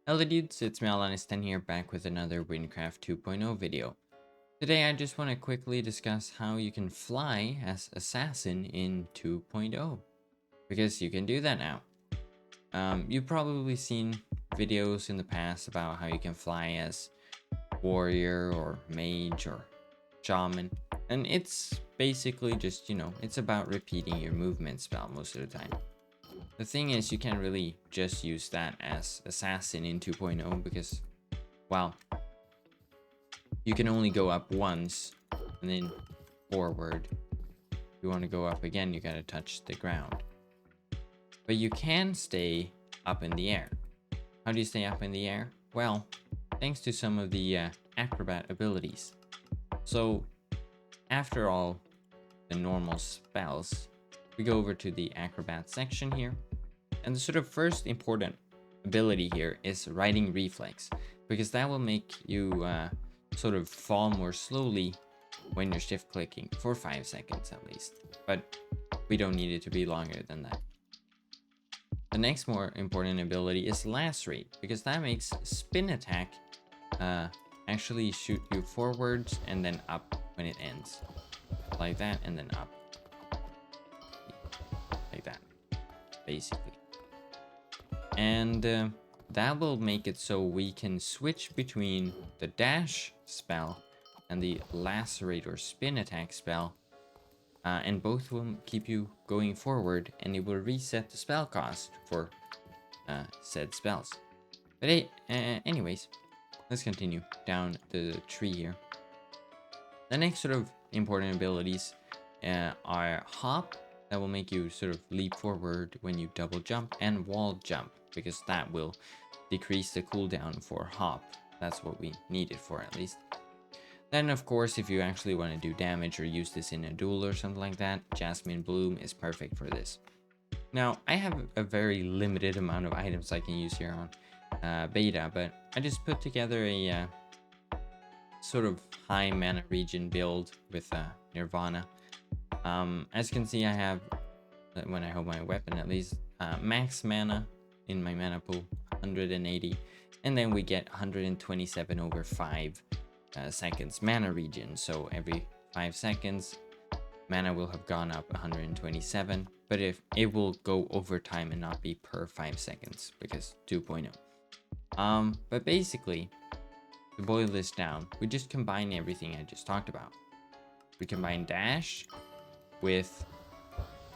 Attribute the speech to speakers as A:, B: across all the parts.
A: Hello dudes, it's me Alanis10 here, back with another Wynncraft 2.0 video. Today I just want to quickly discuss how you can fly as Assassin in 2.0, because you can do that now. You've probably seen videos in the past about how you can fly as Warrior or Mage or Shaman, and it's basically just, it's about repeating your movement spell most of the time. The thing is, you can't really just use that as Assassin in 2.0 because, well, you can only go up once and then forward. If you want to go up again, you gotta touch the ground. But you can stay up in the air. How do you stay up in the air? Well, thanks to some of the Acrobat abilities. So, after all the normal spells, we go over to the Acrobat section here. And the sort of first important ability here is riding reflex, because that will make you sort of fall more slowly when you're shift clicking for 5 seconds at least. But we don't need it to be longer than that. The next more important ability is lacerate, because that makes spin attack actually shoot you forwards and then up when it ends. Like that, and then up. Like that, basically. And that will make it so we can switch between the dash spell and the lacerate or spin attack spell, and both will keep you going forward, and it will reset the spell cost for said spells. But hey, anyways, let's continue down the tree here. The next sort of important abilities are hop, that will make you sort of leap forward when you double jump, and wall jump, because that will decrease the cooldown for hop. That's what we need it for, at least. Then of course, if you actually want to do damage or use this in a duel or something like that, Jasmine Bloom is perfect for this. Now, I have a very limited amount of items I can use here on beta, but I just put together a sort of high mana region build with Nirvana. As you can see, I have, when I hold my weapon at least, max mana in my mana pool, 180, and then we get 127 over 5 seconds mana regen. So every 5 seconds, mana will have gone up 127, but if it will go over time and not be per 5 seconds, because 2.0. But basically, to boil this down, we just combine everything I just talked about. We combine dash with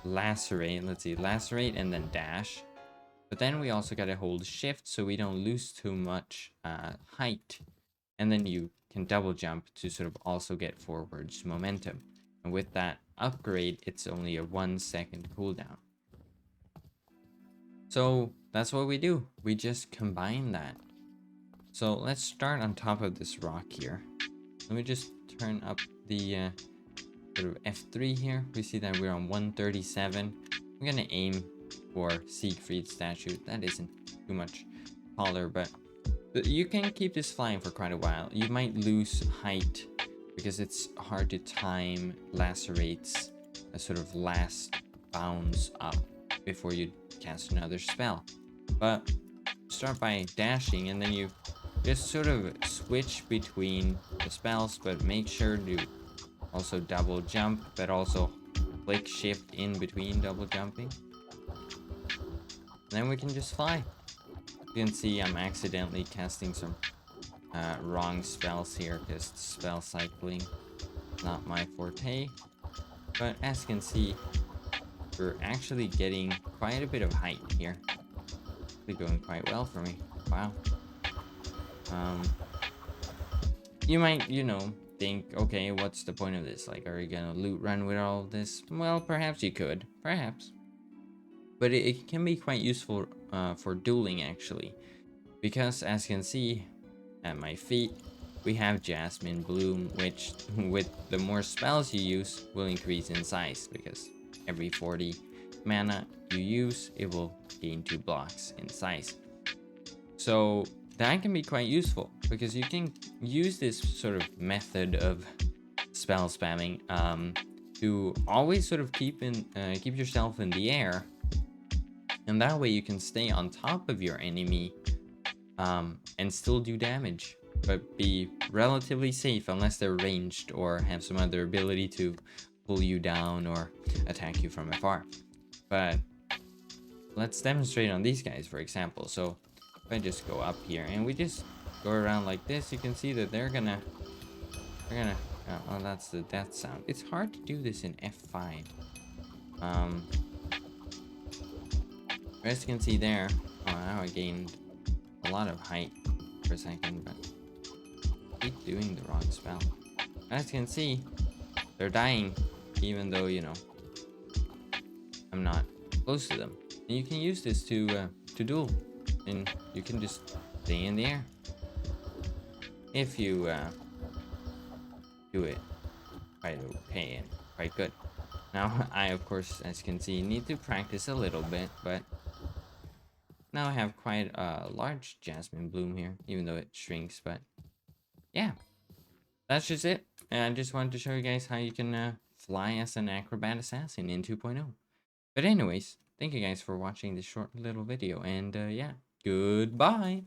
A: lacerate, let's see, lacerate and then dash. But then we also gotta hold shift so we don't lose too much height. And then you can double jump to sort of also get forwards momentum. And with that upgrade, it's only a 1 second cooldown. So that's what we do. We just combine that. So let's start on top of this rock here. Let me just turn up the sort of F3 here. We see that we're on 137. I'm gonna aim for Siegfried's statue. That isn't too much taller, but you can keep this flying for quite a while. You might lose height because it's hard to time lacerates a sort of last bounce up before you cast another spell. But start by dashing, and then you just sort of switch between the spells, but make sure to also double jump, but also click shift in between double jumping. Then we can just fly. You can see I'm accidentally casting some wrong spells here, because spell cycling is not my forte. But as you can see, we're actually getting quite a bit of height here. It's going quite well for me. Wow. You might, think, okay, what's the point of this? Like, are you gonna loot run with all of this? Well, perhaps you could, perhaps. But it can be quite useful for dueling, actually. Because, as you can see at my feet, we have Jasmine Bloom, which, with the more spells you use, will increase in size. Because every 40 mana you use, it will gain 2 blocks in size. So that can be quite useful, because you can use this sort of method of spell spamming to always sort of keep yourself in the air, and that way you can stay on top of your enemy and still do damage, but be relatively safe unless they're ranged or have some other ability to pull you down or attack you from afar. But let's demonstrate on these guys, for example. So if I just go up here and we just go around like this, you can see that they're gonna oh, that's the death sound. It's hard to do this in F5. As you can see there, oh, now I gained a lot of height for a second, but I keep doing the wrong spell. As you can see, they're dying, even though, you know, I'm not close to them. And you can use this to duel, and you can just stay in the air if you do it quite okay and quite good. Now, I, of course, as you can see, need to practice a little bit, but now I have quite a large jasmine bloom here, even though it shrinks, but yeah, that's just it. And I just wanted to show you guys how you can fly as an acrobat assassin in 2.0. But anyways, thank you guys for watching this short little video, and yeah, goodbye!